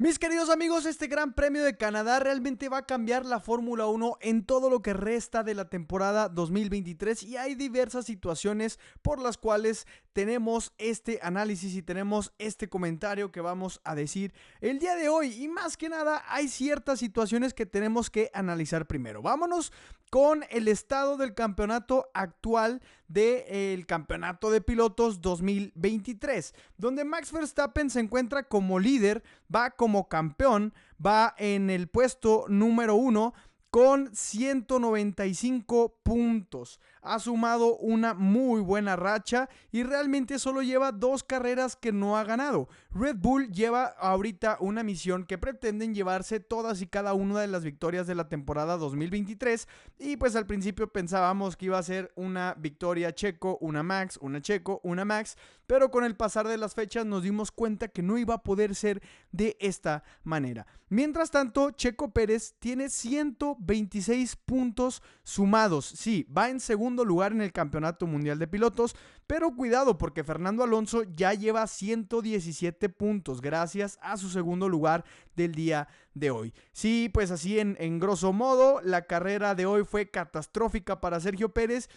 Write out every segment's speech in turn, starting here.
Mis queridos amigos, este Gran Premio de Canadá realmente va a cambiar la Fórmula 1 en todo lo que resta de la temporada 2023 y hay diversas situaciones por las cuales tenemos este análisis y tenemos este comentario que vamos a decir el día de hoy. Y más que nada hay ciertas situaciones que tenemos que analizar primero. Vámonos con el estado del campeonato actual del campeonato de pilotos 2023, donde Max Verstappen se encuentra como líder, va como campeón, va en el puesto número 1 con 195 puntos. Ha sumado una muy buena racha y realmente solo lleva 2 carreras que no ha ganado. Red Bull lleva ahorita una misión que pretenden llevarse todas y cada una de las victorias de la temporada 2023 y pues al principio pensábamos que iba a ser una victoria Checo, una Max, una Checo, una Max, pero con el pasar de las fechas nos dimos cuenta que no iba a poder ser de esta manera. Mientras tanto, Checo Pérez tiene 126 puntos sumados. Sí, va en segundo lugar en el Campeonato Mundial de Pilotos, pero cuidado porque Fernando Alonso ya lleva 117 puntos gracias a su segundo lugar del día de hoy. Sí, pues así en grosso modo, la carrera de hoy fue catastrófica para Sergio Pérez.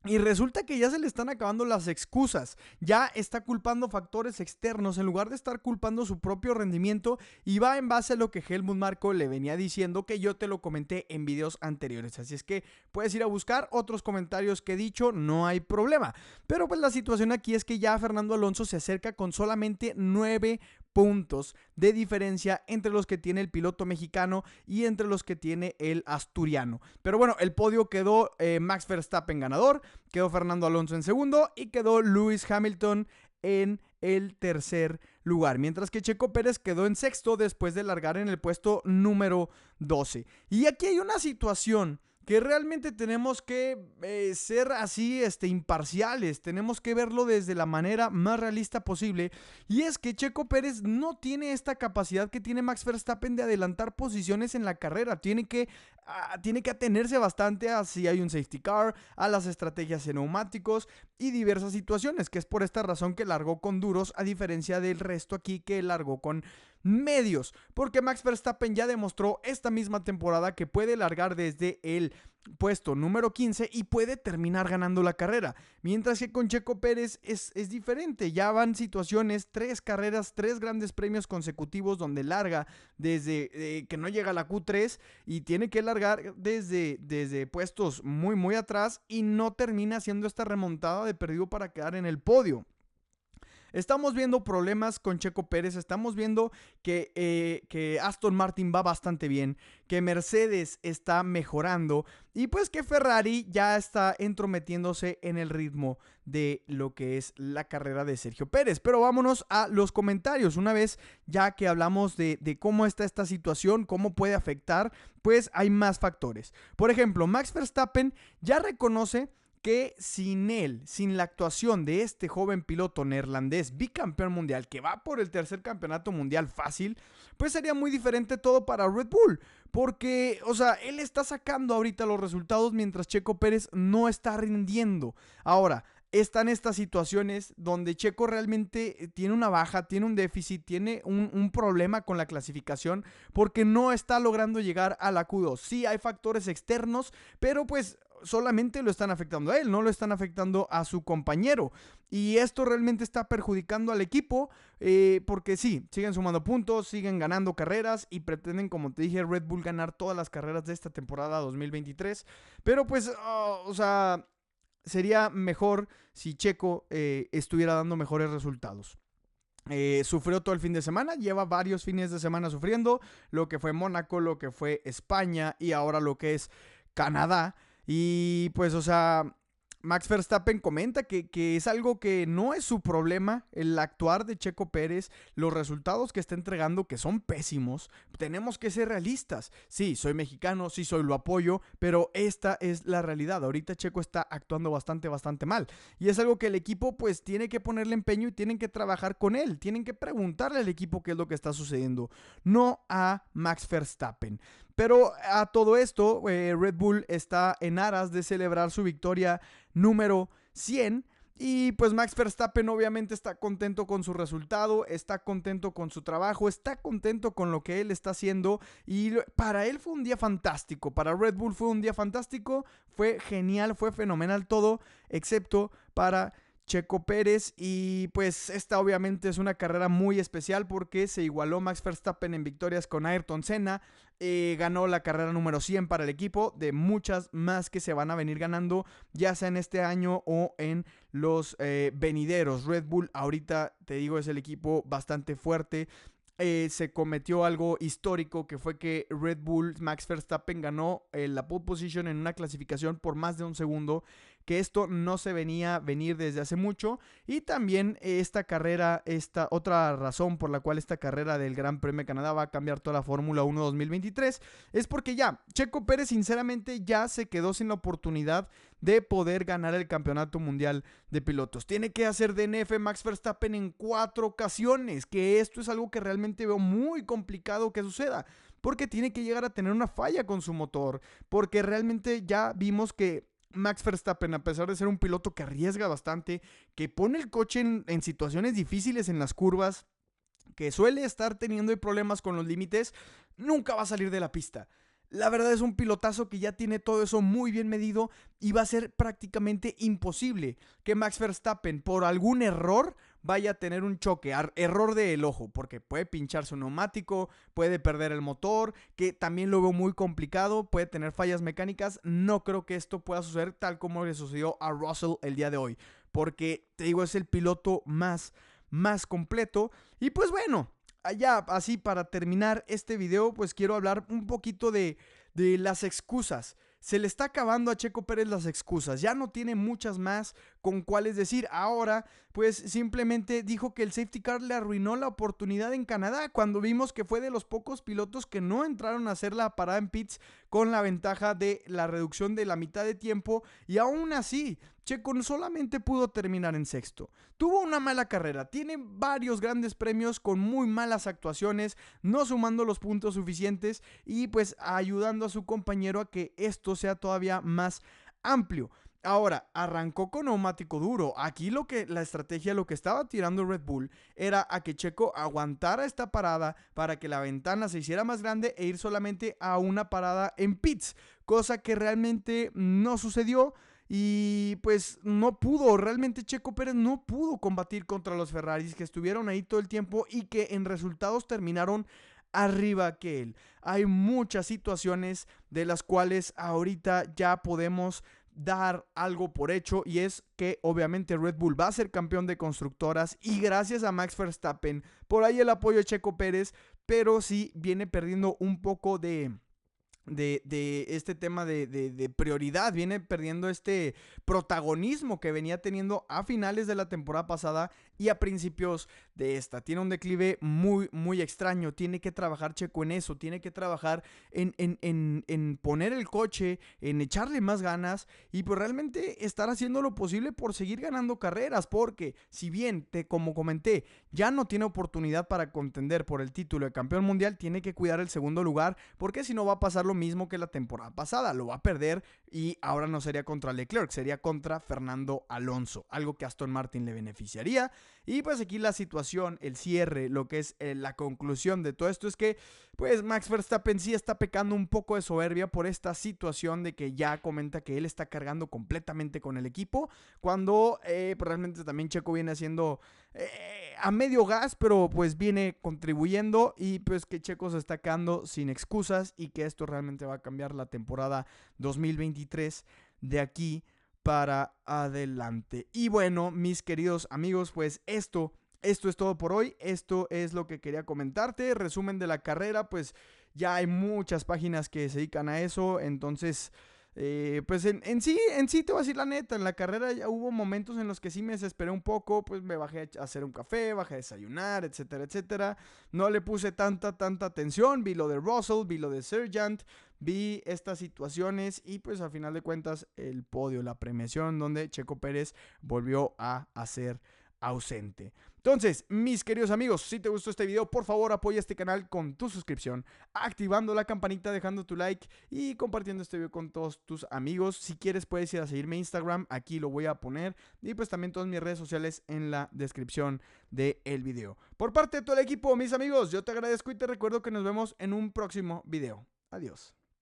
Y resulta que ya se le están acabando las excusas, ya está culpando factores externos en lugar de estar culpando su propio rendimiento y va en base a lo que Helmut Marko le venía diciendo, que yo te lo comenté en videos anteriores, así es que puedes ir a buscar otros comentarios que he dicho, no hay problema. Pero pues la situación aquí es que ya Fernando Alonso se acerca con solamente 9 puntos de diferencia entre los que tiene el piloto mexicano y entre los que tiene el asturiano. Pero bueno, el podio quedó Max Verstappen ganador, quedó Fernando Alonso en segundo y quedó Lewis Hamilton en el tercer lugar, mientras que Checo Pérez quedó en sexto después de largar en el puesto número 12. Y aquí hay una situación que realmente tenemos que ser así imparciales, tenemos que verlo desde la manera más realista posible, y es que Checo Pérez no tiene esta capacidad que tiene Max Verstappen de adelantar posiciones en la carrera, tiene que atenerse bastante a si hay un safety car, a las estrategias en neumáticos y diversas situaciones, que es por esta razón que largó con duros a diferencia del resto aquí que largó con medios, porque Max Verstappen ya demostró esta misma temporada que puede largar desde el puesto número 15 y puede terminar ganando la carrera, mientras que con Checo Pérez es diferente, ya van situaciones, 3 carreras, 3 grandes premios consecutivos donde larga desde que no llega a la Q3 y tiene que largar desde puestos muy atrás y no termina haciendo esta remontada de perdido para quedar en el podio. Estamos viendo problemas con Checo Pérez, estamos viendo que Aston Martin va bastante bien, que Mercedes está mejorando y pues que Ferrari ya está entrometiéndose en el ritmo de lo que es la carrera de Sergio Pérez. Pero vámonos a los comentarios. Una vez ya que hablamos de cómo está esta situación, cómo puede afectar, pues hay más factores. Por ejemplo, Max Verstappen ya reconoce que sin él, sin la actuación de este joven piloto neerlandés bicampeón mundial que va por el tercer campeonato mundial fácil, pues sería muy diferente todo para Red Bull, porque, o sea, él está sacando ahorita los resultados mientras Checo Pérez no está rindiendo. Ahora, están estas situaciones donde Checo realmente tiene una baja, tiene un déficit, tiene un problema con la clasificación porque no está logrando llegar a la Q2. Sí, hay factores externos, pero pues solamente lo están afectando a él, no lo están afectando a su compañero. Y esto realmente está perjudicando al equipo porque sí, siguen sumando puntos, siguen ganando carreras y pretenden, como te dije, Red Bull ganar todas las carreras de esta temporada 2023. Pero pues, o sea, sería mejor si Checo estuviera dando mejores resultados. Sufrió todo el fin de semana, lleva varios fines de semana sufriendo, lo que fue Mónaco, lo que fue España y ahora lo que es Canadá. Y pues, o sea, Max Verstappen comenta que es algo que no es su problema, el actuar de Checo Pérez, los resultados que está entregando, que son pésimos. Tenemos que ser realistas. Sí, soy mexicano, sí soy, lo apoyo, pero esta es la realidad. Ahorita Checo está actuando bastante mal. Y es algo que el equipo pues tiene que ponerle empeño y tienen que trabajar con él. Tienen que preguntarle al equipo qué es lo que está sucediendo. No a Max Verstappen. Pero a todo esto, Red Bull está en aras de celebrar su victoria número 100 Y pues Max Verstappen obviamente está contento con su resultado, está contento con su trabajo, está contento con lo que él está haciendo y para él fue un día fantástico, para Red Bull fue un día fantástico, fue genial, fue fenomenal todo, excepto para Checo Pérez. Y pues esta obviamente es una carrera muy especial porque se igualó Max Verstappen en victorias con Ayrton Senna. Ganó la carrera número 100 para el equipo, de muchas más que se van a venir ganando, ya sea en este año o en los venideros. Red Bull ahorita, te digo, es el equipo bastante fuerte. Se cometió algo histórico, que fue que Red Bull, Max Verstappen ganó la pole position en una clasificación por más de un segundo, que esto no se venía a venir desde hace mucho. Y también esta carrera, esta otra razón por la cual esta carrera del Gran Premio de Canadá va a cambiar toda la Fórmula 1 2023, es porque ya Checo Pérez sinceramente ya se quedó sin la oportunidad de poder ganar el campeonato mundial de pilotos. Tiene que hacer DNF Max Verstappen en 4 ocasiones, que esto es algo que realmente veo muy complicado que suceda, porque tiene que llegar a tener una falla con su motor, porque realmente ya vimos que Max Verstappen, a pesar de ser un piloto que arriesga bastante, que pone el coche en situaciones difíciles en las curvas, que suele estar teniendo problemas con los límites, nunca va a salir de la pista. La verdad es un pilotazo que ya tiene todo eso muy bien medido y va a ser prácticamente imposible que Max Verstappen por algún error vaya a tener un choque, error del ojo, porque puede pincharse un neumático, puede perder el motor, que también lo veo muy complicado, puede tener fallas mecánicas. No creo que esto pueda suceder tal como le sucedió a Russell el día de hoy, porque te digo, es el piloto más completo. Y pues bueno, allá así para terminar este video, pues quiero hablar un poquito de las excusas. Se le está acabando a Checo Pérez las excusas, ya no tiene muchas más con cuáles decir. Ahora pues simplemente dijo que el safety car le arruinó la oportunidad en Canadá, cuando vimos que fue de los pocos pilotos que no entraron a hacer la parada en pits con la ventaja de la reducción de la mitad de tiempo, y aún así Checo solamente pudo terminar en sexto. Tuvo una mala carrera, tiene varios grandes premios con muy malas actuaciones, no sumando los puntos suficientes y pues ayudando a su compañero a que esto sea todavía más amplio. Ahora, arrancó con neumático duro. Aquí la estrategia, lo que estaba tirando Red Bull era a que Checo aguantara esta parada para que la ventana se hiciera más grande e ir solamente a una parada en pits, cosa que realmente no sucedió. Y pues no pudo, realmente Checo Pérez no pudo combatir contra los Ferraris, que estuvieron ahí todo el tiempo y que en resultados terminaron arriba que él. Hay muchas situaciones de las cuales ahorita ya podemos dar algo por hecho, y es que obviamente Red Bull va a ser campeón de constructoras y gracias a Max Verstappen. Por ahí el apoyo de Checo Pérez, pero sí viene perdiendo un poco de este tema de prioridad, viene perdiendo este protagonismo que venía teniendo a finales de la temporada pasada y a principios de esta. Tiene un declive muy extraño, tiene que trabajar Checo en eso, tiene que trabajar en poner el coche, en echarle más ganas y pues realmente estar haciendo lo posible por seguir ganando carreras, porque si bien, como comenté, ya no tiene oportunidad para contender por el título de campeón mundial, tiene que cuidar el segundo lugar, porque si no va a pasar lo mismo que la temporada pasada, lo va a perder y ahora no sería contra Leclerc, sería contra Fernando Alonso, algo que a Aston Martin le beneficiaría. Y pues aquí la situación, el cierre, lo que es la conclusión de todo esto es que pues Max Verstappen sí está pecando un poco de soberbia por esta situación de que ya comenta que él está cargando completamente con el equipo, cuando pues realmente también Checo viene haciendo a medio gas, pero pues viene contribuyendo, y pues que Checo se está quedando sin excusas y que esto realmente va a cambiar la temporada 2023 de aquí para adelante. Y bueno, mis queridos amigos, pues esto es todo por hoy. Esto es lo que quería comentarte. Resumen de la carrera, pues ya hay muchas páginas que se dedican a eso. Entonces, pues en sí te voy a decir la neta, en la carrera ya hubo momentos en los que sí me desesperé un poco, pues me bajé a hacer un café, bajé a desayunar, etcétera, etcétera. No le puse tanta atención, vi lo de Russell, vi lo de Sargent, vi estas situaciones y pues al final de cuentas el podio, la premiación donde Checo Pérez volvió a hacer ausente. Entonces, mis queridos amigos, si te gustó este video, por favor apoya este canal con tu suscripción, activando la campanita, dejando tu like y compartiendo este video con todos tus amigos. Si quieres puedes ir a seguirme en Instagram, aquí lo voy a poner, y pues también todas mis redes sociales en la descripción del video. Por parte de todo el equipo, mis amigos, yo te agradezco y te recuerdo que nos vemos en un próximo video. Adiós.